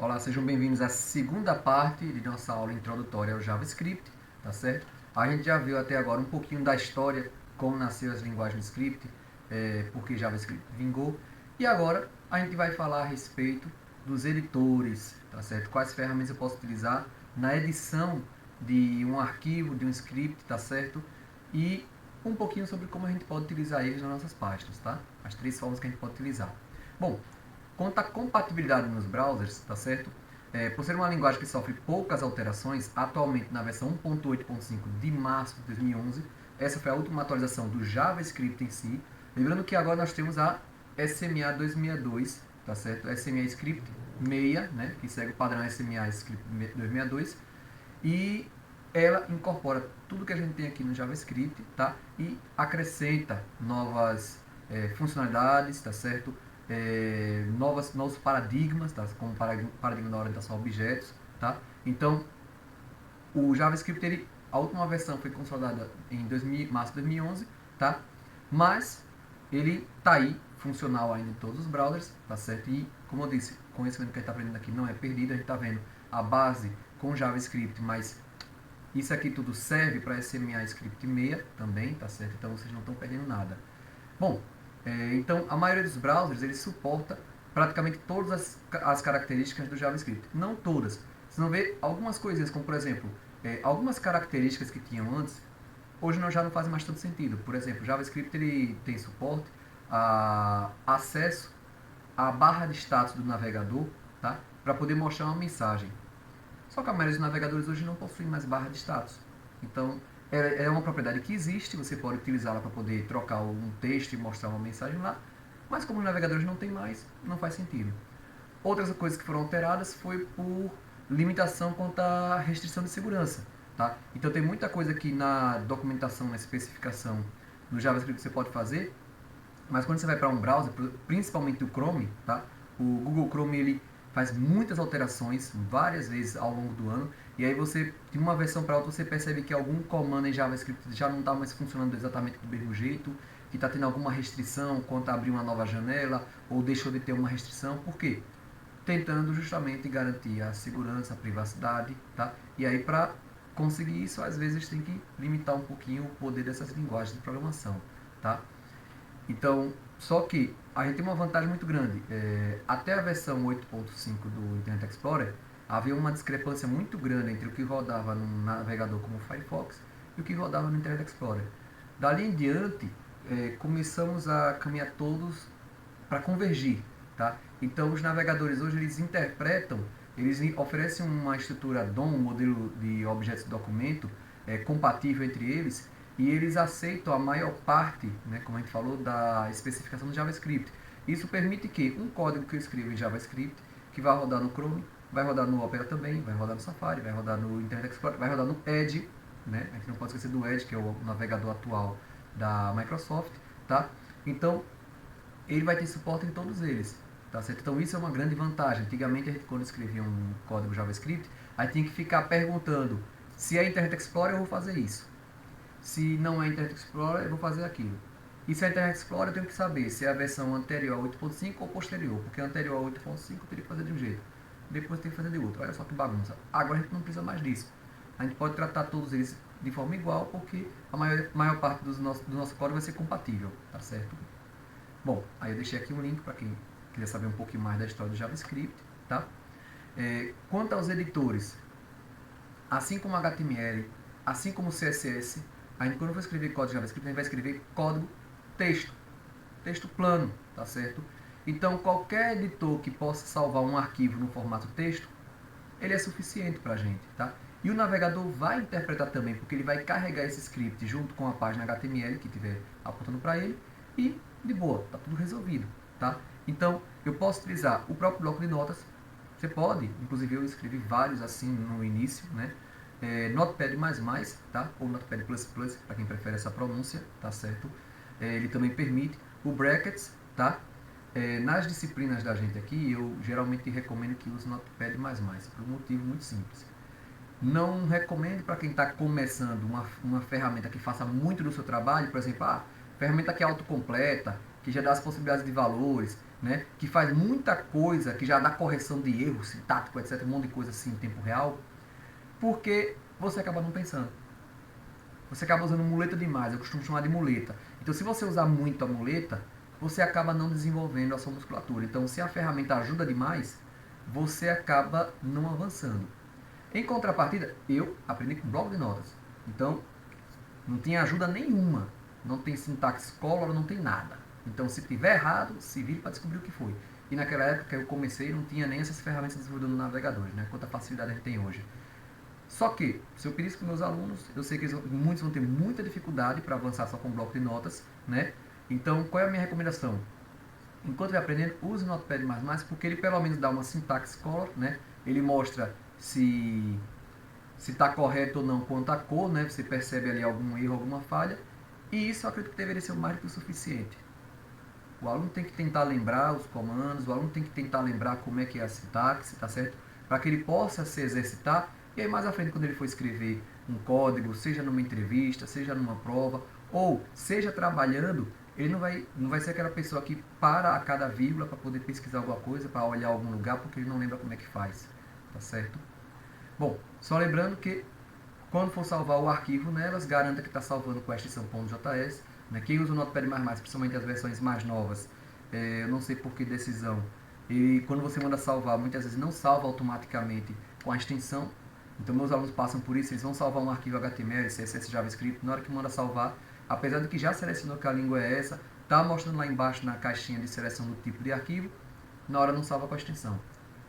Olá, sejam bem-vindos à segunda parte de nossa aula introdutória ao JavaScript, tá certo? A gente já viu até agora um pouquinho da história, como nasceu as linguagens script, por que JavaScript vingou, e agora a gente vai falar a respeito dos editores, tá certo? Quais ferramentas eu posso utilizar na edição de um arquivo, de um script, tá certo? E um pouquinho sobre como a gente pode utilizar eles nas nossas páginas, tá? As três formas que a gente pode utilizar. Bom, quanto à compatibilidade nos browsers, tá certo? Por ser uma linguagem que sofre poucas alterações, atualmente na versão 1.8.5 de março de 2011, essa foi a última atualização do JavaScript em si. Lembrando que agora nós temos a SMA 262, tá certo? SMA Script 6, né, que segue o padrão SMA Script 262, e ela incorpora tudo que a gente tem aqui no JavaScript, tá? E acrescenta novas funcionalidades, tá certo? Novos paradigmas, tá? Como paradigma da orientação a objetos, tá? Então, o JavaScript, a última versão foi consolidada em março de 2011, tá? Mas ele tá aí, funcional ainda em todos os browsers, tá certo? E, como eu disse, o conhecimento que a gente está aprendendo aqui não é perdido, a gente está vendo a base com JavaScript, mas isso aqui tudo serve para SMA Script 6 também, tá certo? Então vocês não estão perdendo nada. Bom, então a maioria dos browsers ele suporta praticamente todas as características do JavaScript. Não todas. Vocês vão ver algumas coisinhas, como por exemplo, algumas características que tinham antes, hoje já não fazem mais tanto sentido. Por exemplo, o JavaScript ele tem suporte a acesso à barra de status do navegador, tá? Para poder mostrar uma mensagem. Só que a maioria dos navegadores hoje não possuem mais barra de status. Então, é uma propriedade que existe, você pode utilizá-la para poder trocar um texto e mostrar uma mensagem lá, mas como os navegadores não tem mais, não faz sentido. Outras coisas que foram alteradas foi por limitação quanto à restrição de segurança. Tá? Então tem muita coisa aqui na documentação, na especificação do JavaScript que você pode fazer, mas quando você vai para um browser, principalmente o Chrome, tá? O Google Chrome ele faz muitas alterações várias vezes ao longo do ano, e aí você, de uma versão para outra, você percebe que algum comando em JavaScript já não está mais funcionando exatamente do mesmo jeito, que está tendo alguma restrição quanto a abrir uma nova janela, ou deixou de ter uma restrição. Por quê? Tentando justamente garantir a segurança, a privacidade, tá? E aí para conseguir isso, às vezes tem que limitar um pouquinho o poder dessas linguagens de programação, tá? Então, só que a gente tem uma vantagem muito grande. Até a versão 8.5 do Internet Explorer, havia uma discrepância muito grande entre o que rodava num navegador como o Firefox e o que rodava no Internet Explorer. Dali em diante, começamos a caminhar todos para convergir. Tá? Então, os navegadores hoje eles interpretam, eles oferecem uma estrutura DOM, um modelo de objetos de documento, compatível entre eles, e eles aceitam a maior parte, né, como a gente falou, da especificação do JavaScript. Isso permite que um código que eu escrevo em JavaScript, que vai rodar no Chrome, vai rodar no Opera também, vai rodar no Safari, vai rodar no Internet Explorer, vai rodar no Edge, né? A gente não pode esquecer do Edge, que é o navegador atual da Microsoft, tá? Então, ele vai ter suporte em todos eles. Tá certo? Então isso é uma grande vantagem. Antigamente a gente quando escrevia um código JavaScript, aí tinha que ficar perguntando se é Internet Explorer eu vou fazer isso. Se não é Internet Explorer eu vou fazer aquilo. E se é Internet Explorer eu tenho que saber se é a versão anterior a 8.5 ou posterior, porque a anterior a 8.5 eu teria que fazer de um jeito, depois tem que fazer de outro. Olha só que bagunça. Agora a gente não precisa mais disso. A gente pode tratar todos eles de forma igual, porque a maior parte do nosso código vai ser compatível, tá certo? Bom, aí eu deixei aqui um link para quem quiser saber um pouquinho mais da história do JavaScript, tá? Quanto aos editores, assim como HTML, assim como CSS, a gente quando for escrever código JavaScript, a gente vai escrever código texto, texto plano, tá certo? Então, qualquer editor que possa salvar um arquivo no formato texto, ele é suficiente para a gente, tá? E o navegador vai interpretar também, porque ele vai carregar esse script junto com a página HTML que estiver apontando para ele e de boa, tá tudo resolvido, tá? Então, eu posso utilizar o próprio bloco de notas, você pode, inclusive eu escrevi vários assim no início, né? Notepad++, tá? Ou Notepad++, para quem prefere essa pronúncia, tá certo? Ele também permite o brackets, tá? Nas disciplinas da gente aqui, eu geralmente recomendo que use Notepad++, por um motivo muito simples. Não recomendo para quem está começando uma ferramenta que faça muito do seu trabalho, por exemplo, ferramenta que é autocompleta, que já dá as possibilidades de valores, né, que faz muita coisa, que já dá correção de erro sintático, etc, um monte de coisa assim em tempo real, porque você acaba não pensando. Você acaba usando muleta demais, eu costumo chamar de muleta. Então, se você usar muito a muleta, você acaba não desenvolvendo a sua musculatura. Então, se a ferramenta ajuda demais, você acaba não avançando. Em contrapartida, eu aprendi com bloco de notas. Então, não tinha ajuda nenhuma. Não tem sintaxe color, não tem nada. Então, se tiver errado, se vire para descobrir o que foi. E naquela época que eu comecei, não tinha nem essas ferramentas desenvolvidas no navegador, né? Quanta facilidade a gente tem hoje. Só que, se eu pedir isso para meus alunos, eu sei que muitos vão ter muita dificuldade para avançar só com bloco de notas, né? Então, qual é a minha recomendação? Enquanto vai aprendendo, use o Notepad++, porque ele pelo menos dá uma sintaxe color, né? Ele mostra se está correto ou não quanto à cor, né? Você percebe ali algum erro, alguma falha. E isso eu acredito que deveria ser mais do que o suficiente. O aluno tem que tentar lembrar os comandos, o aluno tem que tentar lembrar como é que é a sintaxe, tá certo? Para que ele possa se exercitar. E aí mais à frente, quando ele for escrever um código, seja numa entrevista, seja numa prova, ou seja trabalhando, ele não vai ser aquela pessoa que para a cada vírgula para poder pesquisar alguma coisa, para olhar algum lugar, porque ele não lembra como é que faz, tá certo? Bom, só lembrando que quando for salvar o arquivo nelas, garanta que está salvando com a extensão .js. Né? Quem usa o Notepad++, principalmente as versões mais novas, eu não sei por que decisão, e quando você manda salvar, muitas vezes não salva automaticamente com a extensão. Então meus alunos passam por isso, eles vão salvar um arquivo HTML, CSS, JavaScript, na hora que manda salvar, apesar de que já selecionou que a língua é essa, está mostrando lá embaixo na caixinha de seleção do tipo de arquivo, na hora não salva com a extensão.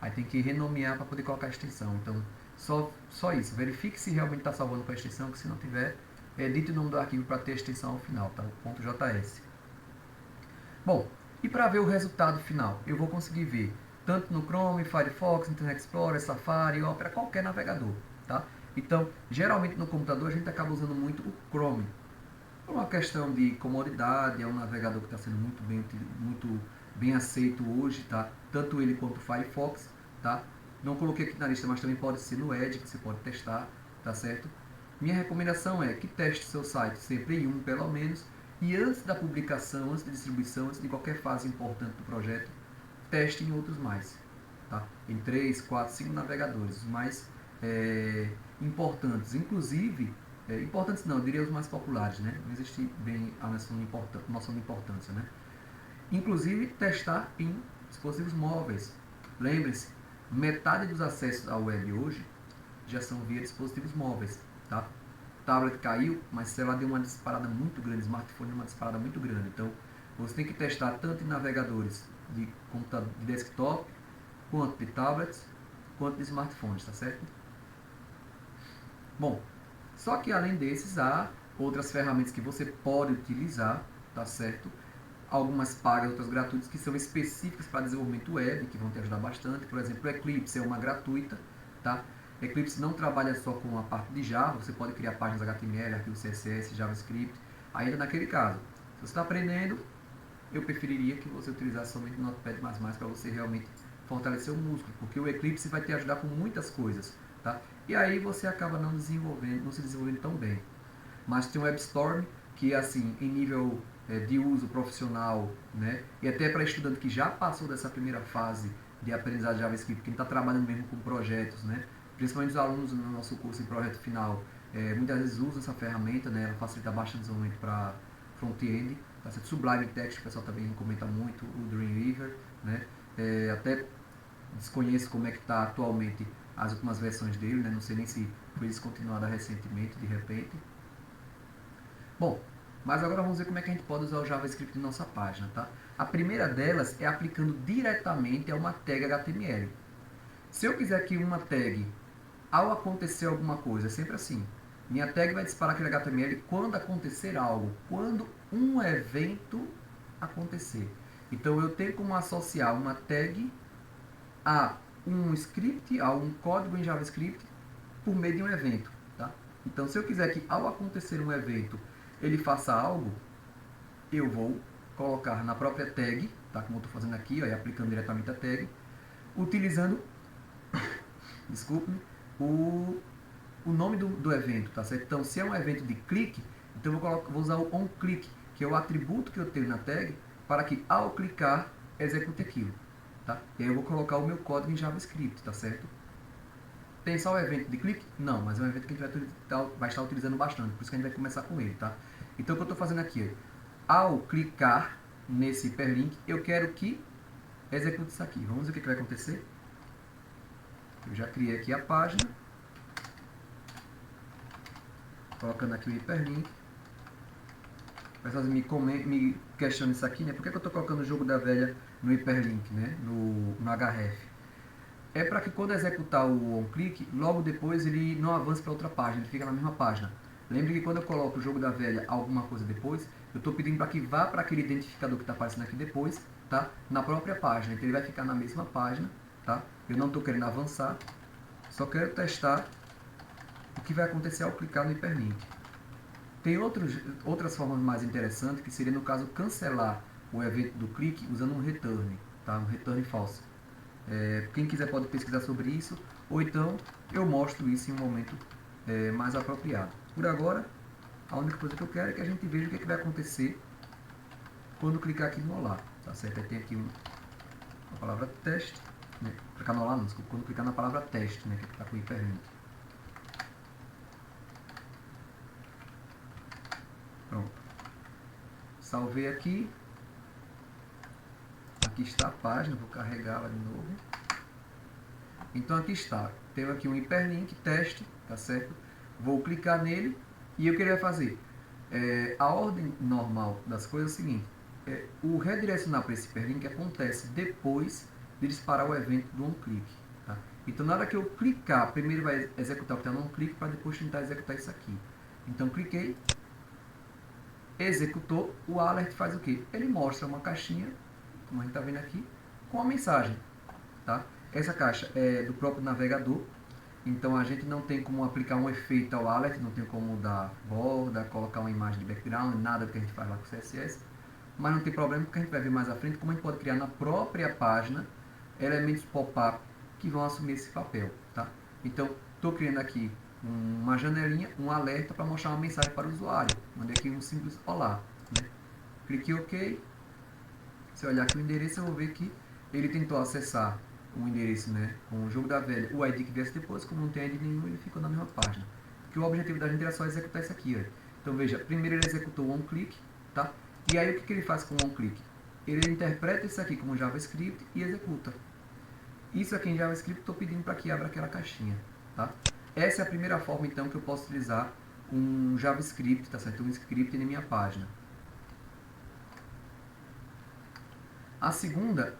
Aí tem que renomear para poder colocar a extensão. Então, só isso. Verifique se realmente está salvando com a extensão, que se não tiver, edite o nome do arquivo para ter a extensão ao final, tá? O .js. Bom, e para ver o resultado final, eu vou conseguir ver tanto no Chrome, Firefox, Internet Explorer, Safari, Opera, qualquer navegador, tá? Então, geralmente no computador a gente acaba usando muito o Chrome. Por uma questão de comodidade, é um navegador que está sendo muito bem aceito hoje, tá? Tanto ele quanto o Firefox, tá? Não coloquei aqui na lista, mas também pode ser no Edge, que você pode testar, tá certo? Minha recomendação é que teste seu site sempre em um, pelo menos, e antes da publicação, antes da distribuição, antes de qualquer fase importante do projeto, teste em outros mais, tá? Em 3, 4, 5 navegadores, os mais importantes. Inclusive, importantes não, eu diria os mais populares, né? Não existe bem a noção de importância, né? Inclusive, testar em dispositivos móveis. Lembre-se, metade dos acessos à web hoje já são via dispositivos móveis, tá? Tablet caiu, mas sei lá, deu uma disparada muito grande, smartphone deu uma disparada muito grande. Então, você tem que testar tanto em navegadores de computador, de desktop, quanto de tablets, quanto de smartphones, tá certo? Bom, só que além desses, há outras ferramentas que você pode utilizar, tá certo? Algumas pagas, outras gratuitas, que são específicas para desenvolvimento web, que vão te ajudar bastante. Por exemplo, o Eclipse é uma gratuita, tá? Eclipse não trabalha só com a parte de Java, você pode criar páginas HTML, arquivos CSS, JavaScript, ainda naquele caso. Se você está aprendendo, eu preferiria que você utilizasse somente o Notepad++ para você realmente fortalecer o músculo, porque o Eclipse vai te ajudar com muitas coisas, tá? E aí você acaba não se desenvolvendo tão bem. Mas tem o WebStorm, que assim, em nível de uso profissional, né? E até para estudante que já passou dessa primeira fase de aprendizado de JavaScript, quem está trabalhando mesmo com projetos, né? Principalmente os alunos no nosso curso em projeto final, muitas vezes usam essa ferramenta, né? Ela facilita bastante o desenvolvimento para front-end, tá certo? Sublime Text, o pessoal também comenta muito, o Dreamweaver, né? Até desconheço como é que está atualmente as últimas versões dele, né? Não sei nem se foi descontinuada recentemente, de repente. Bom, mas agora vamos ver como é que a gente pode usar o JavaScript na nossa página, tá? A primeira delas é aplicando diretamente a uma tag HTML. Se eu quiser que uma tag, ao acontecer alguma coisa, é sempre assim. Minha tag vai disparar aquele HTML quando acontecer algo, quando um evento acontecer. Então eu tenho como associar uma tag a um script, a um código em JavaScript por meio de um evento, tá? Então se eu quiser que ao acontecer um evento ele faça algo, eu vou colocar na própria tag, tá? Como eu estou fazendo aqui, ó, e aplicando diretamente a tag, utilizando, desculpe-me, o nome do evento, tá certo? Então, se é um evento de clique, então eu vou usar o onClick, que é o atributo que eu tenho na tag, para que ao clicar execute aquilo, tá? E aí eu vou colocar o meu código em JavaScript, tá certo? Tem só o evento de clique? Não, mas é um evento que a gente vai estar utilizando bastante, por isso que a gente vai começar com ele, tá? Então o que eu estou fazendo aqui, ao clicar nesse hiperlink, eu quero que execute isso aqui. Vamos ver o que vai acontecer. Eu já criei aqui a página, colocando aqui o hiperlink. O pessoal me questiona isso aqui, né? Por que eu estou colocando o jogo da velha no hiperlink, né? No href? É para que quando executar o onClick, logo depois ele não avance para outra página, ele fica na mesma página. Lembre que quando eu coloco o jogo da velha alguma coisa depois, eu estou pedindo para que vá para aquele identificador que está aparecendo aqui depois, tá? Na própria página. Então ele vai ficar na mesma página, tá? Eu não estou querendo avançar, só quero testar o que vai acontecer ao clicar no hiperlink. Tem outras formas mais interessantes, que seria no caso cancelar o evento do clique usando um return, tá? Um return false. Quem quiser pode pesquisar sobre isso, ou então eu mostro isso em um momento mais apropriado. Por agora, a única coisa que eu quero é que a gente veja o que vai acontecer quando clicar aqui no Olá, tá certo? Aí tem aqui a palavra teste, né? Clicar no Olá não, desculpa, quando clicar na palavra teste, né? Que está com o hiperlink. Pronto. Salvei aqui. Aqui está a página, vou carregá-la de novo. Então aqui está. Tenho aqui um hiperlink, teste, tá certo? Vou clicar nele e o que ele vai fazer? A ordem normal das coisas é o seguinte. O redirecionar para esse hiperlink acontece depois de disparar o evento do onClick. Tá? Então na hora que eu clicar, primeiro vai executar o que está no onClick para depois tentar executar isso aqui. Então cliquei. Executou, o alert faz o quê? Ele mostra uma caixinha, como a gente está vendo aqui, com a mensagem. Tá? Essa caixa é do próprio navegador, então a gente não tem como aplicar um efeito ao alert, não tem como mudar borda, colocar uma imagem de background, nada do que a gente faz lá com o CSS. Mas não tem problema, porque a gente vai ver mais à frente como a gente pode criar na própria página elementos pop-up que vão assumir esse papel. Tá? Então, estou criando aqui uma janelinha, um alerta para mostrar uma mensagem para o usuário. Mandei aqui um simples olá. Né? Clique em OK. Se eu olhar aqui o endereço, eu vou ver que ele tentou acessar um endereço, né, com o jogo da velha, o ID que viesse depois, como não tem ID nenhum, ele ficou na mesma página. Porque o objetivo da gente era só executar isso aqui. Ó. Então veja, primeiro ele executou o onClick, tá? E aí o que ele faz com o onClick? Ele interpreta isso aqui como JavaScript e executa. Isso aqui em JavaScript estou pedindo para que abra aquela caixinha, tá? Essa é a primeira forma, então, que eu posso utilizar um JavaScript, tá certo? Um script na minha página. A segunda,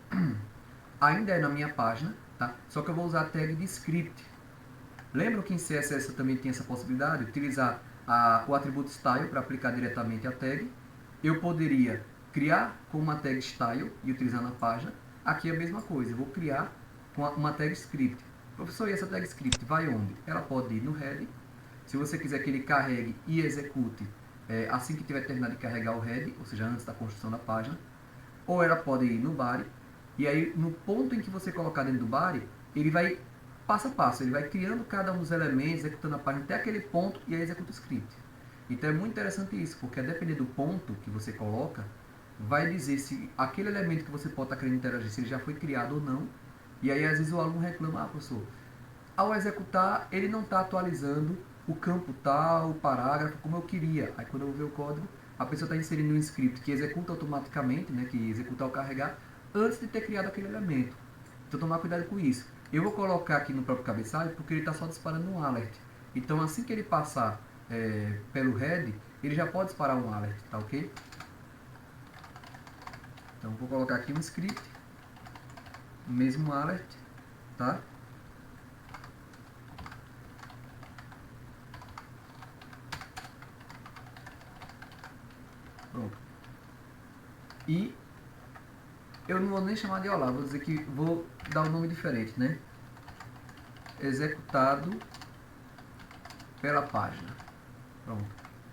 ainda é na minha página, tá? Só que eu vou usar a tag de script. Lembram que em CSS eu também tinha essa possibilidade de utilizar o atributo style para aplicar diretamente a tag? Eu poderia criar com uma tag style e utilizar na página. Aqui é a mesma coisa, eu vou criar com uma tag script. Professor, e essa tag script vai onde? Ela pode ir no head. Se você quiser que ele carregue e execute assim que tiver terminado de carregar o head, ou seja, antes da construção da página. Ou ela pode ir no body. E aí, no ponto em que você colocar dentro do body, ele vai passo a passo. Ele vai criando cada um dos elementos, executando a página até aquele ponto e aí executa o script. Então é muito interessante isso, porque a depender do ponto que você coloca, vai dizer se aquele elemento que você pode estar querendo interagir, se ele já foi criado ou não. E aí, às vezes, o aluno reclama, professor, ao executar, ele não está atualizando o campo tal, o parágrafo, como eu queria. Aí, quando eu vou ver o código, a pessoa está inserindo um script que executa automaticamente, né, que executa ao carregar, antes de ter criado aquele elemento. Então, tomar cuidado com isso. Eu vou colocar aqui no próprio cabeçalho, porque ele está só disparando um alert. Então, assim que ele passar pelo head, ele já pode disparar um alert, tá ok? Então, vou colocar aqui um script, mesmo alert, tá? Pronto. E eu não vou nem chamar de olá, vou dizer que vou dar um nome diferente, né? Executado pela página. Pronto.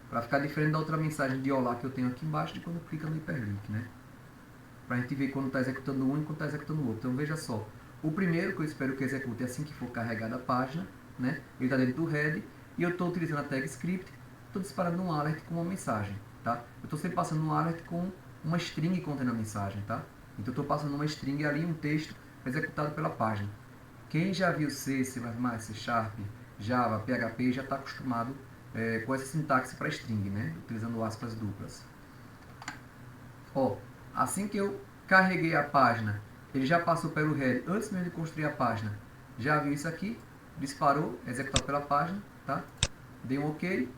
Para ficar diferente da outra mensagem de olá que eu tenho aqui embaixo de quando clica no hiperlink, né? Para a gente ver quando está executando um e quando está executando o outro. Então veja só, o primeiro que eu espero que execute assim que for carregada a página, né? Ele está dentro do head e eu estou utilizando a tag script, estou disparando um alert com uma mensagem, tá? Eu estou sempre passando um alert com uma string contendo a mensagem, tá? Então eu estou passando uma string ali, um texto executado pela página. Quem já viu C, C++, C Sharp, Java, PHP já está acostumado com essa sintaxe para string, né? Utilizando aspas duplas. Ó, assim que eu carreguei a página, ele já passou pelo head antes mesmo de construir a página. Já viu isso aqui? Disparou, executado pela página, tá? Dei um OK,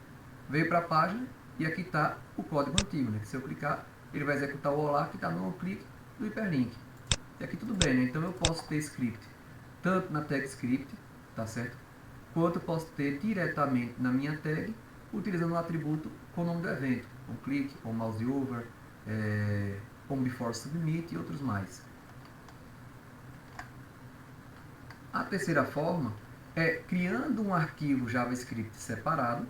veio para a página e aqui está o código antigo, né? Que se eu clicar, ele vai executar o olá que está no clique do hiperlink. E aqui tudo bem, né? Então eu posso ter script tanto na tag script, tá certo? Quanto eu posso ter diretamente na minha tag, utilizando o atributo com o nome do evento, um click, um mouse over, um before submit e outros mais. A terceira forma é criando um arquivo JavaScript separado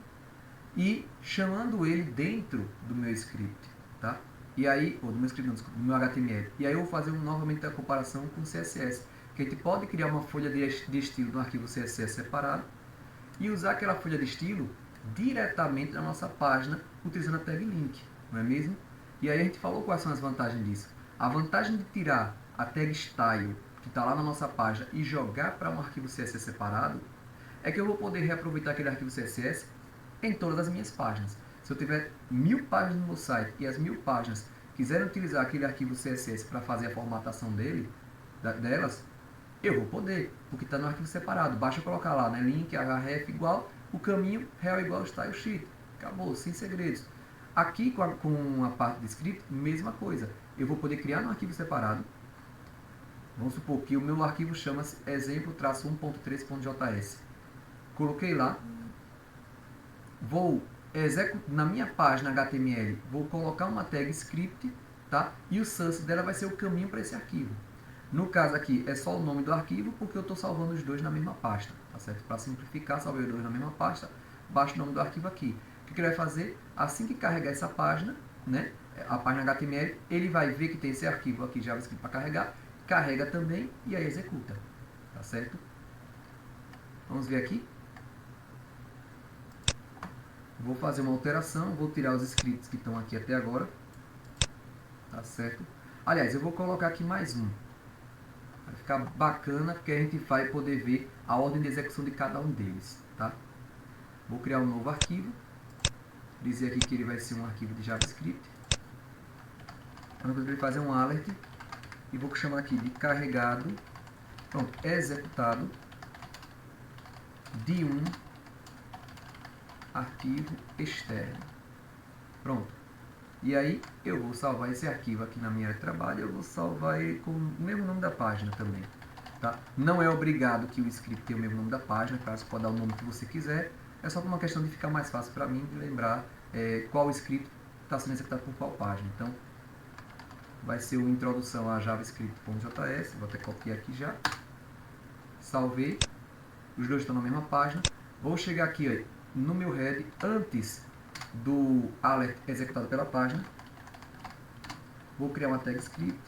e chamando ele dentro do meu script, tá? E aí, ou do meu script, não, desculpa, do meu HTML. E aí eu vou fazer novamente a comparação com o CSS, que a gente pode criar uma folha de estilo no arquivo CSS separado e usar aquela folha de estilo diretamente na nossa página utilizando a tag link, não é mesmo? E aí a gente falou quais são as vantagens disso. A vantagem de tirar a tag style que está lá na nossa página e jogar para um arquivo CSS separado é que eu vou poder reaproveitar aquele arquivo CSS em todas as minhas páginas. Se eu tiver 1000 páginas no meu site e as 1000 páginas quiserem utilizar aquele arquivo CSS para fazer a formatação delas, eu vou poder, porque está no arquivo separado. Basta colocar lá, né, link, href igual, o caminho, rel igual, style sheet. Acabou, sem segredos. Aqui com a parte de script, mesma coisa. Eu vou poder criar um arquivo separado. Vamos supor que o meu arquivo chama-se exemplo-1.3.js. Coloquei lá. Vou na minha página HTML, vou colocar uma tag script, tá? E o source dela vai ser o caminho para esse arquivo. No caso aqui, é só o nome do arquivo, porque eu estou salvando os dois na mesma pasta, tá certo? Para simplificar, salvei os dois na mesma pasta, baixa o nome do arquivo aqui. O que ele vai fazer? Assim que carregar essa página, né? A página HTML, ele vai ver que tem esse arquivo aqui, JavaScript, para carregar, carrega também e aí executa, tá certo? Vamos ver aqui. Vou fazer uma alteração, vou tirar os scripts que estão aqui até agora, tá certo? Aliás, eu vou colocar aqui mais um. Vai ficar bacana, porque a gente vai poder ver a ordem de execução de cada um deles, tá? Vou criar um novo arquivo, dizer aqui que ele vai ser um arquivo de JavaScript. Então, eu vou fazer um alert e vou chamar aqui de carregado, pronto, executado de um arquivo externo. Pronto. E aí eu vou salvar esse arquivo aqui na minha área de trabalho, eu vou salvar ele com o mesmo nome da página também. Tá? Não é obrigado que o script tenha o mesmo nome da página, claro, você pode dar o nome que você quiser, é só por uma questão de ficar mais fácil para mim de lembrar qual script está sendo executado por qual página. Então, vai ser o introdução a javascript.js, vou até copiar aqui já, salvei, os dois estão na mesma página, vou chegar aqui ó, no meu head, antes do alert executado pela página, vou criar uma tag script,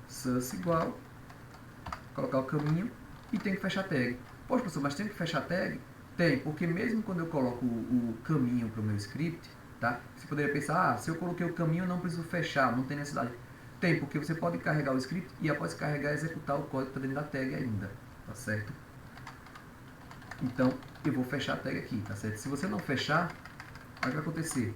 source igual, colocar o caminho e tem que fechar a tag. Poxa, professor, mas tem que fechar a tag? Tem, porque mesmo quando eu coloco o caminho para o meu script, tá? Você poderia pensar, se eu coloquei o caminho eu não preciso fechar, não tem necessidade. Tem, porque você pode carregar o script e após carregar, executar o código que está dentro da tag ainda, tá certo? Então, eu vou fechar a tag aqui, tá certo? Se você não fechar, o que vai acontecer?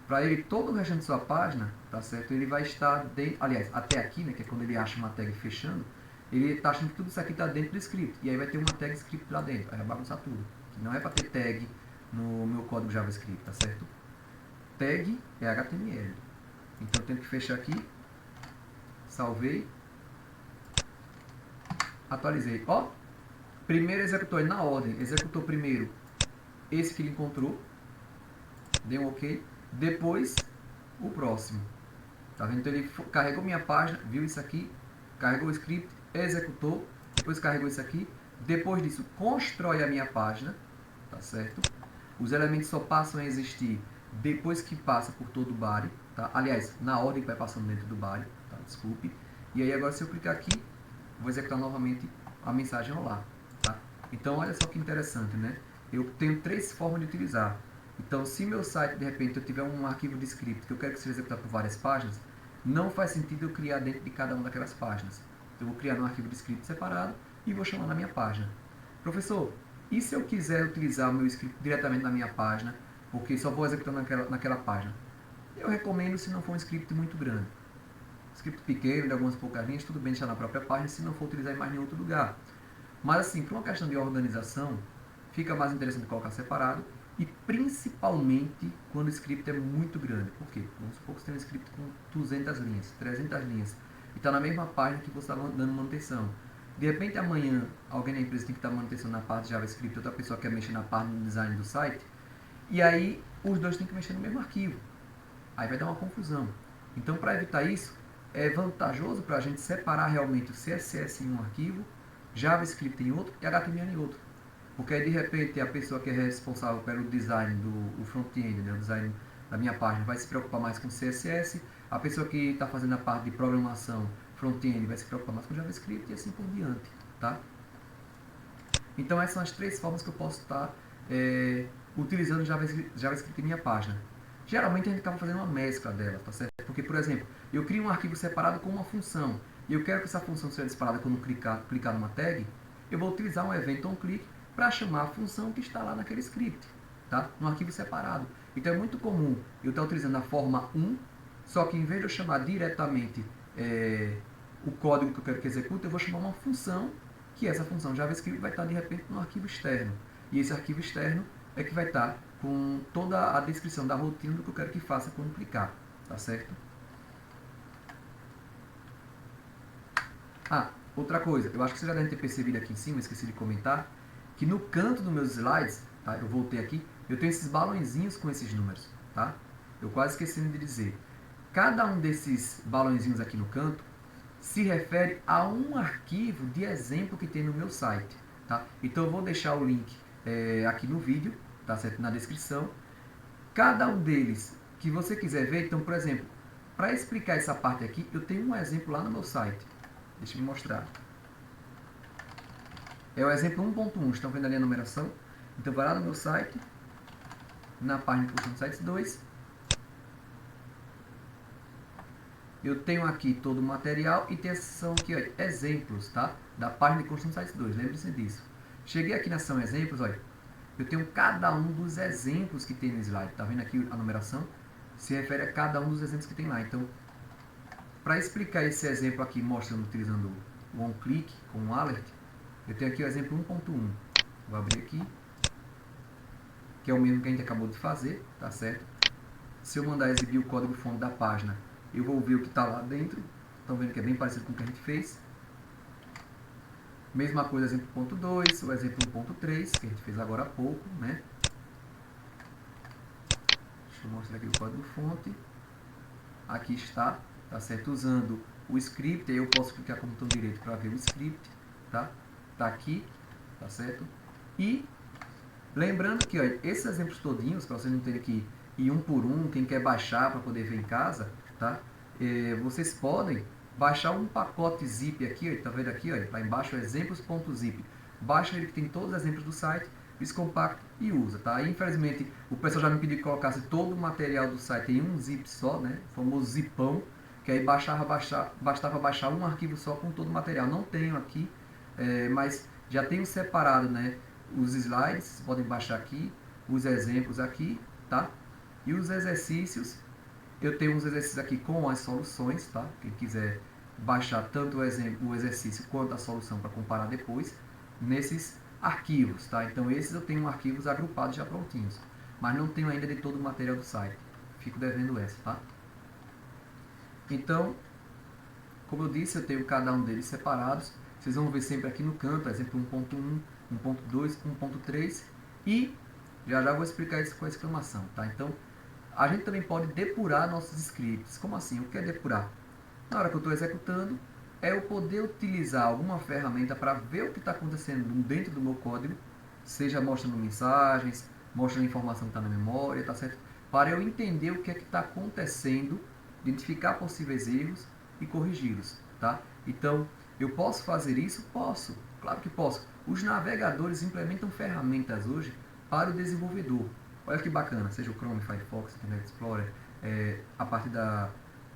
Para ele, todo o restante de sua página, tá certo? Ele vai estar dentro, aliás, até aqui, né, que é quando ele acha uma tag fechando, ele está achando que tudo isso aqui está dentro do script. E aí vai ter uma tag script lá dentro, aí vai bagunçar tudo. Que não é para ter tag no meu código JavaScript, tá certo? Tag é HTML. Então eu tenho que fechar aqui, salvei, atualizei. Ó, primeiro executou ele na ordem, executou primeiro esse que ele encontrou, deu um OK, depois o próximo. Tá vendo? Então ele carregou minha página, viu isso aqui, carregou o script, executou, depois carregou isso aqui, depois disso constrói a minha página, tá certo? Os elementos só passam a existir depois que passa por todo o body, tá? Aliás, na ordem que vai passando dentro do body, tá? Desculpe. E aí agora se eu clicar aqui, vou executar novamente a mensagem olá, tá? Então olha só que interessante, né? Eu tenho três formas de utilizar. Então se meu site de repente eu tiver um arquivo de script que eu quero que seja executado por várias páginas, não faz sentido eu criar dentro de cada uma daquelas páginas. Eu vou criar um arquivo de script separado e vou chamar na minha página. Professor, e se eu quiser utilizar o meu script diretamente na minha página, porque só vou executar naquela página? Eu recomendo se não for um script muito grande. Script pequeno, de algumas poucas linhas, tudo bem deixar na própria página, se não for utilizar em mais nenhum outro lugar. Mas assim, para uma questão de organização, fica mais interessante colocar separado, e principalmente quando o script é muito grande. Por quê? Vamos supor que você tem um script com 200 linhas, 300 linhas, e está na mesma página que você está dando manutenção. De repente, amanhã, alguém na empresa tem que estar manutenção na parte de JavaScript, outra pessoa quer mexer na parte do design do site, e aí os dois têm que mexer no mesmo arquivo. Aí vai dar uma confusão. Então, para evitar isso, é vantajoso para a gente separar realmente o CSS em um arquivo, JavaScript em outro e HTML em outro. Porque aí, de repente, a pessoa que é responsável pelo design do front-end, né, o design da minha página, vai se preocupar mais com CSS, a pessoa que está fazendo a parte de programação front-end vai se preocupar mais com JavaScript e assim por diante. Tá? Então, essas são as três formas que eu posso estar utilizando JavaScript em minha página. Geralmente a gente acaba fazendo uma mescla dela, tá certo? Porque, por exemplo, eu crio um arquivo separado com uma função e eu quero que essa função seja disparada quando clicar numa tag, eu vou utilizar um event onClick para chamar a função que está lá naquele script, tá? No arquivo separado. Então é muito comum eu estar utilizando a forma 1, só que em vez de eu chamar diretamente o código que eu quero que execute, eu vou chamar uma função, que essa função JavaScript vai estar de repente no arquivo externo. E esse arquivo externo é que vai estar com toda a descrição da rotina do que eu quero que faça quando clicar, tá certo? Ah, outra coisa, eu acho que você já deve ter percebido aqui em cima, esqueci de comentar, que no canto dos meus slides, tá, eu voltei aqui, eu tenho esses balãozinhos com esses números, tá? Eu quase esqueci de dizer. Cada um desses balãozinhos aqui no canto se refere a um arquivo de exemplo que tem no meu site, tá? Então eu vou deixar o link aqui no vídeo, tá certo? Na descrição. Cada um deles que você quiser ver, então, por exemplo, para explicar essa parte aqui, eu tenho um exemplo lá no meu site. Deixa eu me mostrar. É o exemplo 1.1, estão vendo ali a numeração? Então vai lá no meu site, na página de construção de sites 2. Eu tenho aqui todo o material e tem a seção aqui, ó, exemplos, tá? Da página de construção de sites 2, lembre-se disso. Cheguei aqui na seção exemplos, olha. Eu tenho cada um dos exemplos que tem no slide. Tá vendo aqui a numeração? Se refere a cada um dos exemplos que tem lá. Então, para explicar esse exemplo aqui, mostrando, utilizando o onClick com um alert, eu tenho aqui o exemplo 1.1. Vou abrir aqui, que é o mesmo que a gente acabou de fazer, tá certo? Se eu mandar exibir o código-fonte da página, eu vou ver o que está lá dentro. Estão vendo que é bem parecido com o que a gente fez. Mesma coisa, exemplo 1.2, o exemplo 1.3, que a gente fez agora há pouco, né? Deixa eu mostrar aqui o código-fonte. Aqui está, tá certo? Usando o script, aí eu posso clicar com o botão direito para ver o script, tá? Tá aqui, tá certo? E lembrando que, ó, esses exemplos todinhos, para vocês não terem que ir um por um, quem quer baixar para poder ver em casa, tá? Vocês podem baixar um pacote zip aqui, ó, tá vendo aqui, ó, lá embaixo, exemplos.zip. Baixa ele que tem todos os exemplos do site, descompacta e usa, tá? Infelizmente, o pessoal já me pediu que colocasse todo o material do site em um zip só, né? O famoso zipão, que aí bastava baixar um arquivo só com todo o material. Não tenho aqui, mas já tenho separado, né? Os slides, podem baixar aqui, os exemplos aqui, tá? E os exercícios, eu tenho uns exercícios aqui com as soluções, tá? Quem quiser baixar tanto o exercício quanto a solução para comparar depois, nesses arquivos, tá? Então esses eu tenho arquivos agrupados já prontinhos, mas não tenho ainda de todo o material do site. Fico devendo essa, tá? Então, como eu disse, eu tenho cada um deles separados. Vocês vão ver sempre aqui no canto, exemplo 1.1, 1.2, 1.3 e já vou explicar isso com a exclamação, tá? Então, a gente também pode depurar nossos scripts. Como assim? O que é depurar? Na hora que eu estou executando, é eu poder utilizar alguma ferramenta para ver o que está acontecendo dentro do meu código, seja mostrando mensagens, mostrando informação que está na memória, tá certo? Para eu entender o que é que está acontecendo, identificar possíveis erros e corrigi-los, tá? Então, eu posso fazer isso? Posso, claro que posso. Os navegadores implementam ferramentas hoje para o desenvolvedor. Olha que bacana, seja o Chrome, Firefox, Internet Explorer, a parte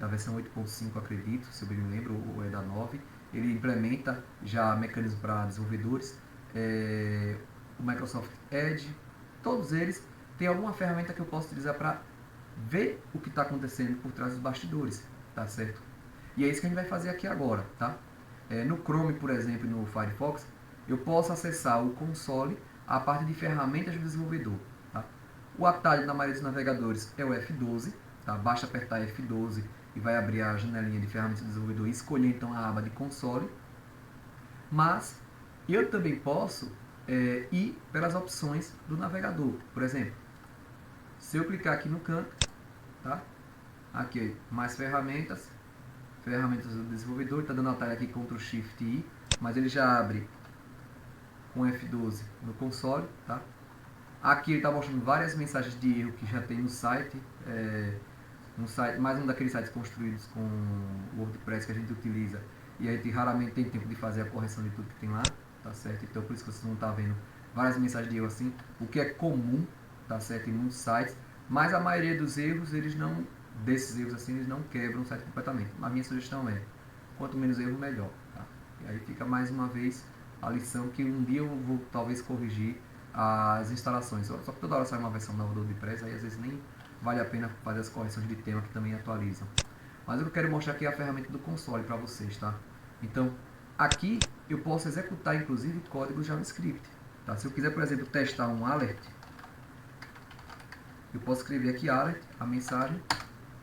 da versão 8.5, acredito, se eu bem me lembro, ou é da 9. Ele implementa já mecanismos para desenvolvedores, o Microsoft Edge, todos eles têm alguma ferramenta que eu posso utilizar para ver o que está acontecendo por trás dos bastidores, tá certo? E é isso que a gente vai fazer aqui agora, tá? No Chrome, por exemplo, e no Firefox, eu posso acessar o console a partir de ferramentas do desenvolvedor, tá? O atalho na maioria dos navegadores é o F12, tá? Basta apertar F12 e vai abrir a janelinha de ferramentas do desenvolvedor e escolher então a aba de console. Mas eu também posso ir pelas opções do navegador. Por exemplo, se eu clicar aqui no canto, tá? Aqui, mais ferramentas, ferramentas do desenvolvedor, está dando atalho aqui Ctrl Shift I, mas ele já abre com F12 no console, tá? Aqui ele está mostrando várias mensagens de erro que já tem no site, mais um daqueles sites construídos com o WordPress que a gente utiliza e a gente raramente tem tempo de fazer a correção de tudo que tem lá, tá certo? Então por isso que vocês não estão vendo várias mensagens de erro assim, o que é comum, tá certo, em muitos sites, mas a maioria dos erros, desses erros assim, eles não quebram o site completamente. A minha sugestão é, quanto menos erro, melhor, tá? E aí fica mais uma vez a lição que um dia eu vou talvez corrigir as instalações, só que toda hora sai uma versão nova do WordPress, aí às vezes nem vale a pena fazer as correções de tema que também atualizam. Mas eu quero mostrar aqui a ferramenta do console para vocês, tá? Então, aqui eu posso executar inclusive código JavaScript, tá? Se eu quiser, por exemplo, testar um alert, eu posso escrever aqui alert, a mensagem,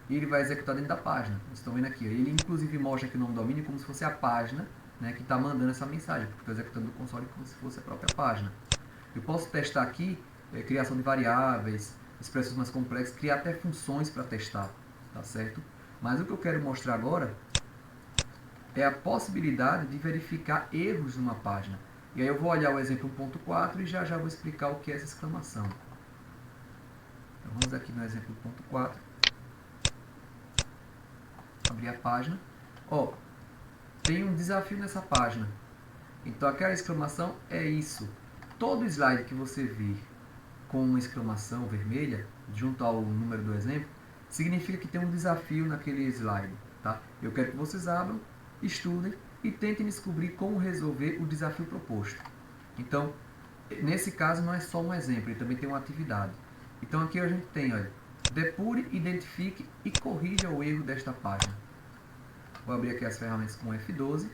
e ele vai executar dentro da página. Vocês estão vendo aqui, ó. Ele inclusive mostra aqui o nome do domínio como se fosse a página, né, que está mandando essa mensagem, porque estou executando o console como se fosse a própria página. Eu posso testar aqui criação de variáveis, expressões mais complexas, criar até funções para testar, tá certo? Mas o que eu quero mostrar agora é a possibilidade de verificar erros numa página. E aí eu vou olhar o exemplo 1.4 e já vou explicar o que é essa exclamação. Então vamos aqui no exemplo 1.4. Abrir a página. Ó, tem um desafio nessa página. Então aquela exclamação é isso. Todo slide que você vir com uma exclamação vermelha, junto ao número do exemplo, significa que tem um desafio naquele slide, tá? Eu quero que vocês abram, estudem e tentem descobrir como resolver o desafio proposto. Então, nesse caso não é só um exemplo, ele também tem uma atividade. Então aqui a gente tem, olha, depure, identifique e corrija o erro desta página. Vou abrir aqui as ferramentas com F12.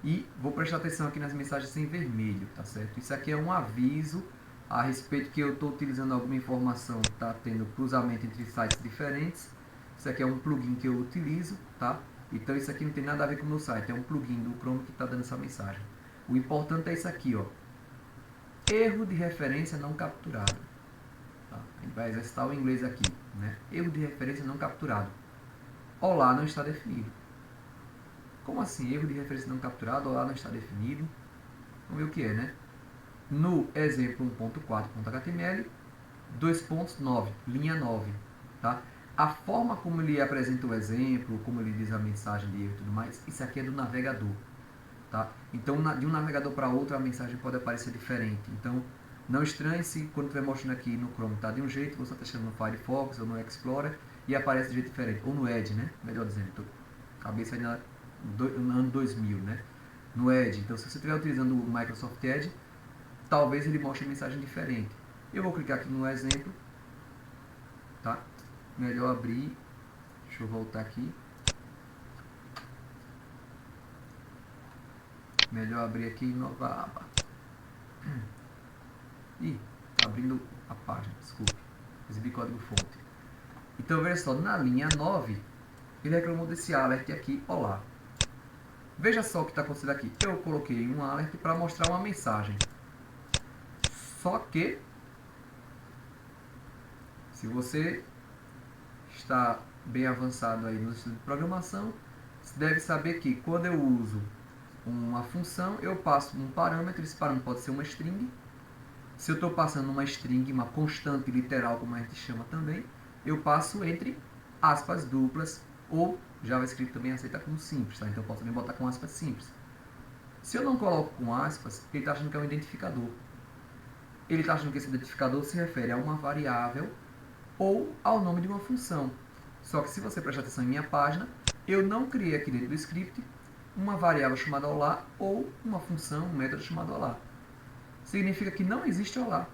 E vou prestar atenção aqui nas mensagens em vermelho, tá certo? Isso aqui é um aviso a respeito que eu estou utilizando alguma informação, está tendo cruzamento entre sites diferentes. Isso aqui é um plugin que eu utilizo, tá? Então isso aqui não tem nada a ver com o meu site, é um plugin do Chrome que está dando essa mensagem. O importante é isso aqui, ó. Erro de referência não capturado. Tá? A gente vai exercitar o inglês aqui, né? Erro de referência não capturado. Olá não está definido. Como assim? Erro de referência não capturado, olá não está definido. Vamos ver o que é, né? No exemplo 1.4.html, 2.9, linha 9, tá? A forma como ele apresenta o exemplo, como ele diz a mensagem de erro e tudo mais, isso aqui é do navegador, tá? Então, de um navegador para outro, a mensagem pode aparecer diferente. Então, não estranhe se quando estiver mostrando aqui no Chrome tá de um jeito, você está testando no Firefox ou no Explorer e aparece de jeito diferente. Ou no Edge, né? Melhor dizendo, cabeça ainda no ano 2000, né? No Edge. Então, se você estiver utilizando o Microsoft Edge, talvez ele mostre mensagem diferente. Eu vou clicar aqui no exemplo, tá? Melhor abrir. Deixa eu voltar aqui. Melhor abrir aqui em nova aba. Ih, tá abrindo a página, desculpe. Exibir código fonte. Então, veja só, na linha 9, ele reclamou desse alert aqui, olá. Veja só o que está acontecendo aqui. Eu coloquei um alert para mostrar uma mensagem. Só que, se você está bem avançado aí no estudo de programação, você deve saber que quando eu uso uma função, eu passo um parâmetro. Esse parâmetro pode ser uma string. Se eu estou passando uma string, uma constante literal, como a gente chama também, eu passo entre aspas duplas, ou JavaScript também aceita como simples, tá? Então eu posso também botar com aspas simples. Se eu não coloco com aspas, ele está achando que é um identificador. Ele está achando que esse identificador se refere a uma variável ou ao nome de uma função. Só que se você prestar atenção em minha página, eu não criei aqui dentro do script uma variável chamada olá ou uma função, um método chamado olá. Significa que não existe olá.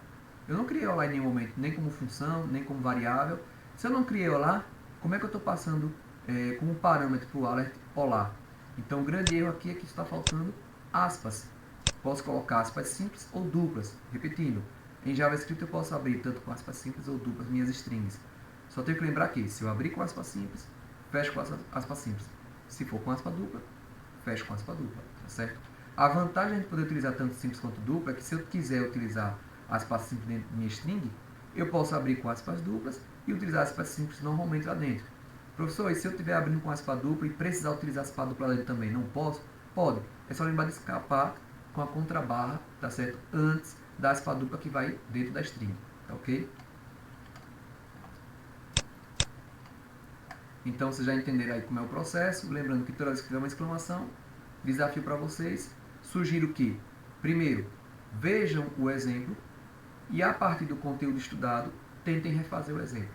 Eu não criei olá em nenhum momento, nem como função, nem como variável. Se eu não criei olá, como é que eu estou passando como parâmetro para o alert olá? Então o grande erro aqui é que está faltando aspas. Posso colocar aspas simples ou duplas. Repetindo, em JavaScript eu posso abrir tanto com aspas simples ou duplas minhas strings. Só tenho que lembrar que se eu abrir com aspas simples, fecho com aspas simples. Se for com aspa dupla, fecho com aspa dupla, tá certo? A vantagem de poder utilizar tanto simples quanto dupla é que se eu quiser utilizar aspas simples dentro da minha string, eu posso abrir com aspas duplas e utilizar aspas simples normalmente lá dentro. Professor, e se eu estiver abrindo com aspa dupla e precisar utilizar aspa dupla lá dentro também, não posso? Pode. É só lembrar de escapar com a contrabarra, tá certo? Antes da aspa dupla que vai dentro da string, tá ok? Então vocês já entenderam aí como é o processo. Lembrando que toda vez que tiver uma exclamação, desafio para vocês, sugiro que, primeiro, vejam o exemplo e a partir do conteúdo estudado, tentem refazer o exemplo.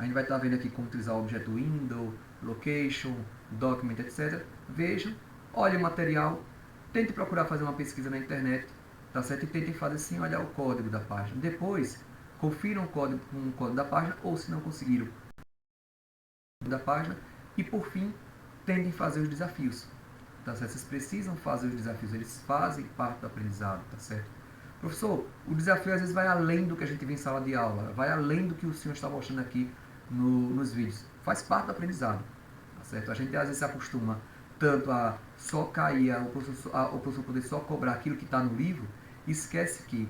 A gente vai estar vendo aqui como utilizar o objeto window, location, document, etc. Vejam, olhem o material, tentem procurar fazer uma pesquisa na internet, tá certo? E tentem fazer sem olhar o código da página. Depois, confiram o código com o código da página, ou se não conseguiram, da página. E por fim, tentem fazer os desafios, tá certo? Vocês precisam fazer os desafios, eles fazem parte do aprendizado, tá certo? Professor, o desafio às vezes vai além do que a gente vê em sala de aula, vai além do que o senhor está mostrando aqui nos vídeos. Faz parte do aprendizado, tá certo? A gente às vezes se acostuma tanto a só cair, o professor poder só cobrar aquilo que está no livro, e esquece que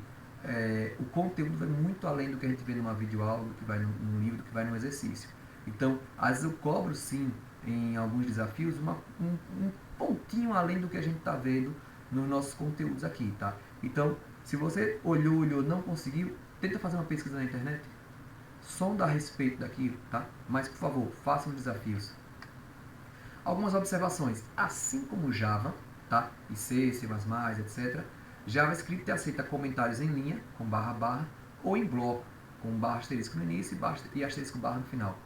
o conteúdo vai muito além do que a gente vê numa videoaula, do que vai no livro, do que vai no exercício. Então, às vezes eu cobro sim, em alguns desafios, um pontinho além do que a gente está vendo nos nossos conteúdos aqui, tá? Então, se você olhou, não conseguiu, tenta fazer uma pesquisa na internet, sonda a respeito daquilo, tá? Mas, por favor, façam os desafios. Algumas observações. Assim como Java, tá? E C, C++, etc., JavaScript aceita comentários em linha, com barra, ou em bloco, com barra asterisco no início e asterisco barra no final.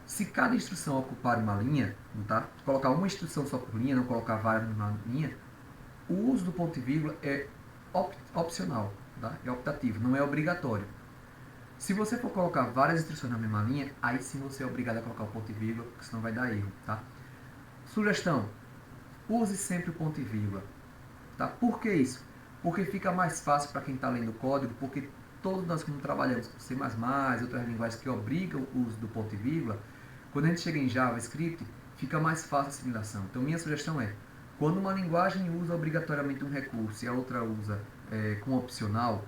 Se cada instrução ocupar uma linha, tá? Colocar uma instrução só por linha, não colocar várias numa linha, o uso do ponto e vírgula é opcional, tá? É optativo, não é obrigatório. Se você for colocar várias instruções na mesma linha, aí sim você é obrigado a colocar o ponto e vírgula, porque senão vai dar erro, tá? Sugestão, use sempre o ponto e vírgula, tá? Por que isso? Porque fica mais fácil para quem está lendo o código, porque todos nós que não trabalhamos com C++, outras linguagens que obrigam o uso do ponto e vírgula, quando a gente chega em JavaScript, fica mais fácil a assimilação. Então, minha sugestão é, quando uma linguagem usa obrigatoriamente um recurso e a outra usa como opcional,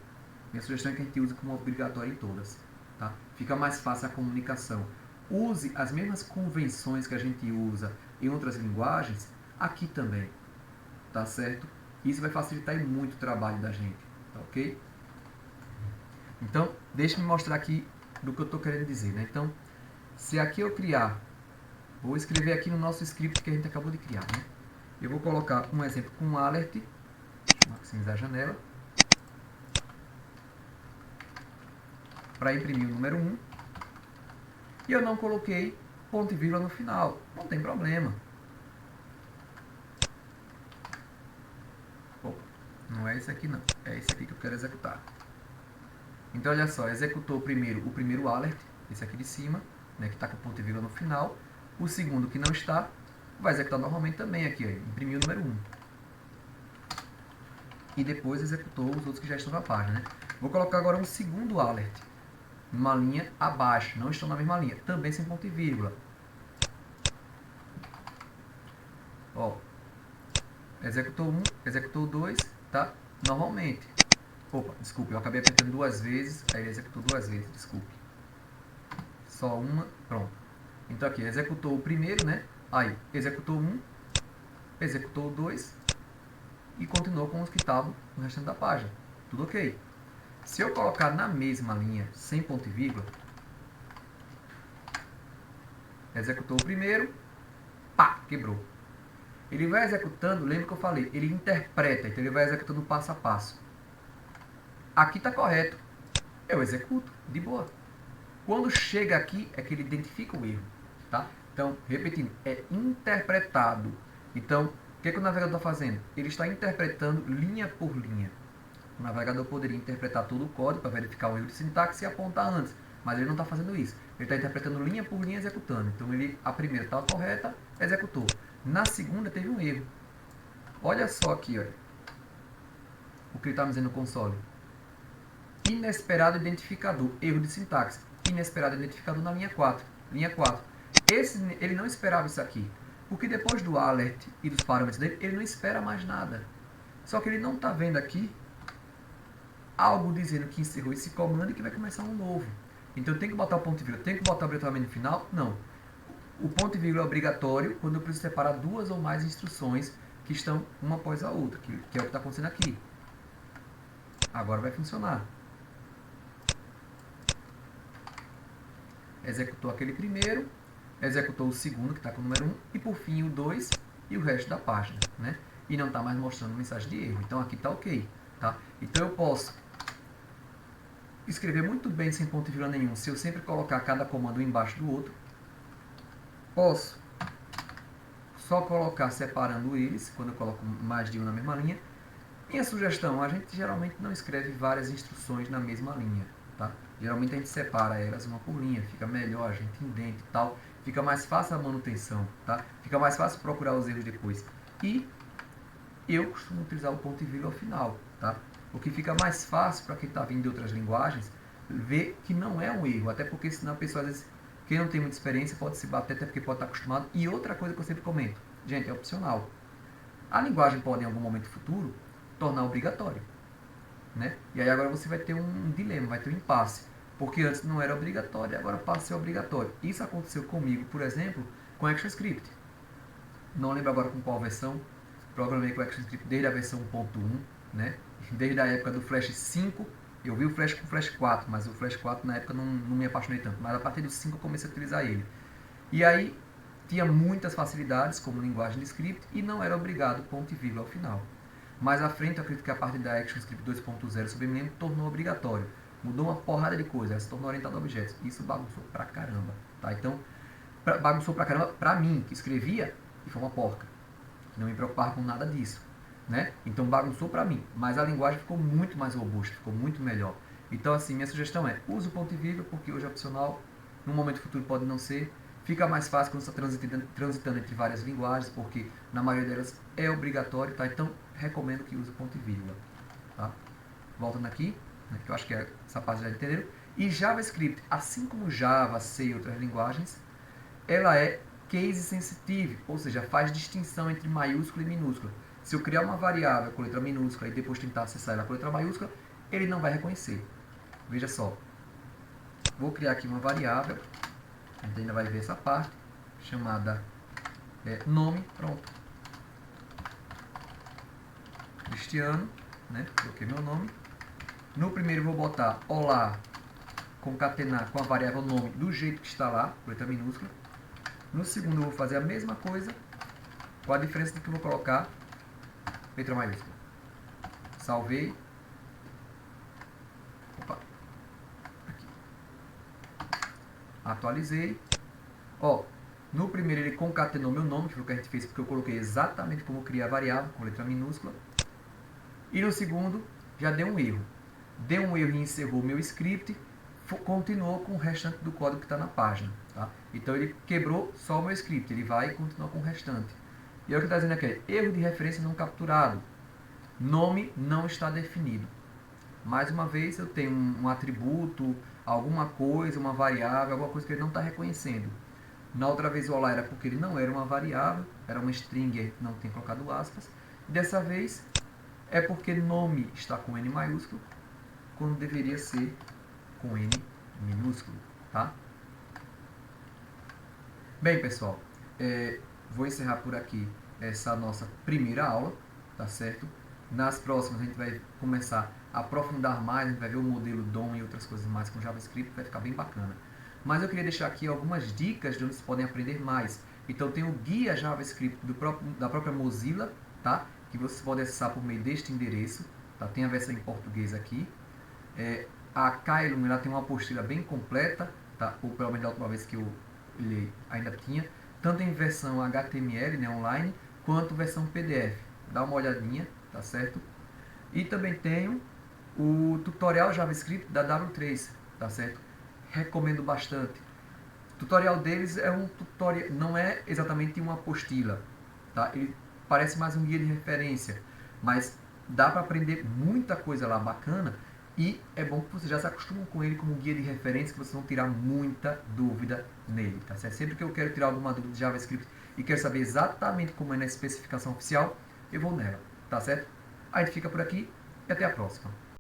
minha sugestão é que a gente use como obrigatório em todas. Tá? Fica mais fácil a comunicação. Use as mesmas convenções que a gente usa em outras linguagens aqui também. Tá certo? Isso vai facilitar muito o trabalho da gente. Tá ok? Então, deixe-me mostrar aqui do que eu estou querendo dizer. Né? Então, se aqui eu criar, vou escrever aqui no nosso script que a gente acabou de criar. Né? Eu vou colocar um exemplo com alert, maximizar a janela, para imprimir o número 1, e eu não coloquei ponto e vírgula no final, não tem problema. Opa, não é esse aqui não, é esse aqui que eu quero executar. Então olha só, executou primeiro o primeiro alert, esse aqui de cima, né, que está com ponto e vírgula no final. O segundo que não está, vai executar normalmente também aqui, ó, imprimiu o número 1. E depois executou os outros que já estão na página. Né? Vou colocar agora um segundo alert, numa linha abaixo, não estão na mesma linha, também sem ponto e vírgula. Ó, executou 1, executou 2, tá? Normalmente. Opa, desculpe, eu acabei apertando duas vezes, aí ele executou duas vezes, desculpe. Só uma, pronto. Então aqui, executou o primeiro, né? Aí, executou 1, executou 2 e continuou com os que estavam no restante da página. Tudo ok. Se eu colocar na mesma linha, sem ponto e vírgula, executou o primeiro, pá, quebrou. Ele vai executando, lembra que eu falei, ele interpreta, então ele vai executando passo a passo. Aqui está correto, eu executo, de boa. Quando chega aqui, é que ele identifica o erro. Tá? Então, repetindo, é interpretado. Então, o que o navegador está fazendo? Ele está interpretando linha por linha. O navegador poderia interpretar todo o código para verificar o erro de sintaxe e apontar antes, mas ele não está fazendo isso. Ele está interpretando linha por linha executando. Então, a primeira estava correta, executou. Na segunda, teve um erro. Olha só aqui, olha, o que ele está me dizendo no console. Inesperado identificador, erro de sintaxe. Inesperado identificador na linha 4. Linha 4. Ele não esperava isso aqui. Porque depois do alert e dos parâmetros dele, ele não espera mais nada. Só que ele não está vendo aqui algo dizendo que encerrou esse comando e que vai começar um novo. Então eu tenho que botar o ponto e vírgula. Tem que botar obrigatoriamente no final? Não. O ponto e vírgula é obrigatório quando eu preciso separar duas ou mais instruções que estão uma após a outra, que é o que está acontecendo aqui. Agora vai funcionar. Executou aquele primeiro, executou o segundo, que está com o número 1, e por fim o 2 e o resto da página, né? E não está mais mostrando mensagem de erro. Então aqui está ok. Tá? Então eu posso escrever muito bem sem ponto e vírgula nenhum, se eu sempre colocar cada comando um embaixo do outro. Posso só colocar separando eles, quando eu coloco mais de um na mesma linha. Minha sugestão, a gente geralmente não escreve várias instruções na mesma linha. Tá? Geralmente a gente separa elas uma por linha, fica melhor, a gente indenta e tal, fica mais fácil a manutenção, tá? Fica mais fácil procurar os erros depois. E eu costumo utilizar o ponto e vírgula ao final, tá? O que fica mais fácil para quem está vindo de outras linguagens ver que não é um erro, até porque senão a pessoa, às vezes, quem não tem muita experiência pode se bater, até porque pode estar acostumado. E outra coisa que eu sempre comento, gente, é opcional. A linguagem pode, em algum momento futuro, tornar obrigatório, né? E aí agora você vai ter um dilema, vai ter um impasse, porque antes não era obrigatório, agora passa a ser obrigatório. Isso aconteceu comigo, por exemplo, com ActionScript. Não lembro agora com qual versão. Programei com ActionScript desde a versão 1.1, né? Desde a época do Flash 5. Eu vi o Flash com o Flash 4, mas o Flash 4 na época não me apaixonei tanto. Mas a partir do 5 eu comecei a utilizar ele. E aí tinha muitas facilidades como linguagem de script e não era obrigado ponto e vírgula ao final. Mais à frente, eu acredito que a partir da ActionScript 2.0, se eu me lembro, tornou obrigatório. Mudou uma porrada de coisa, ela se tornou orientada a objetos. Isso bagunçou pra caramba, tá? Então, bagunçou pra caramba pra mim, que escrevia e foi uma porca. Não me preocupava com nada disso, né? Então bagunçou para mim, mas a linguagem ficou muito mais robusta, ficou muito melhor. Então assim, minha sugestão é, use o ponto e vírgula, porque hoje é opcional, no momento futuro pode não ser, fica mais fácil quando você está transitando entre várias linguagens, porque na maioria delas é obrigatório, tá? Então recomendo que use o ponto e vírgula, tá? Voltando aqui, né, que eu acho que essa parte já entenderam. E JavaScript, assim como Java, C e outras linguagens, ela é case sensitive, ou seja, faz distinção entre maiúscula e minúscula. Se eu criar uma variável com letra minúscula e depois tentar acessar ela com letra maiúscula, ele não vai reconhecer. Veja só, vou criar aqui uma variável, a gente ainda vai ver essa parte, chamada nome, pronto. Cristiano, né? Coloquei meu nome. No primeiro eu vou botar olá, concatenar com a variável nome do jeito que está lá, com letra minúscula. No segundo eu vou fazer a mesma coisa, com a diferença de que eu vou colocar letra maiúscula. Salvei. Opa. Aqui. Atualizei. Ó, no primeiro ele concatenou meu nome, que foi o que a gente fez, porque eu coloquei exatamente como criar a variável, com letra minúscula. E no segundo, já deu um erro. Deu um erro e encerrou o meu script, continuou com o restante do código que está na página. Tá? Então ele quebrou só o meu script, ele vai e continua com o restante. E é o que está dizendo aqui, erro de referência não capturado. Nome não está definido. Mais uma vez eu tenho um atributo, alguma coisa, uma variável, alguma coisa que ele não está reconhecendo. Na outra vez o olá era porque ele não era uma variável, era uma string, não tem colocado aspas. Dessa vez é porque nome está com N maiúsculo, quando deveria ser com N minúsculo, tá? Bem, pessoal, vou encerrar por aqui essa nossa primeira aula, tá certo? Nas próximas a gente vai começar a aprofundar mais, a gente vai ver o modelo DOM e outras coisas mais com JavaScript, vai ficar bem bacana. Mas eu queria deixar aqui algumas dicas de onde vocês podem aprender mais. Então tem o guia JavaScript da própria Mozilla, tá? Que vocês podem acessar por meio deste endereço, tá? Tem a versão em português aqui. A Kailum, ela tem uma apostila bem completa, tá? Ou pelo menos da última vez que eu olhei ainda tinha, tanto em versão HTML, né, online, quanto versão PDF. Dá uma olhadinha, tá certo? E também tenho o tutorial JavaScript da W3, tá certo? Recomendo bastante. O tutorial deles é um tutorial, não é exatamente uma apostila, tá? Ele parece mais um guia de referência, mas dá para aprender muita coisa lá bacana e é bom que vocês já se acostumam com ele como guia de referência, que vocês vão tirar muita dúvida nele, tá certo? Sempre que eu quero tirar alguma dúvida de JavaScript e quero saber exatamente como é na especificação oficial, eu vou nela, tá certo? A gente fica por aqui e até a próxima.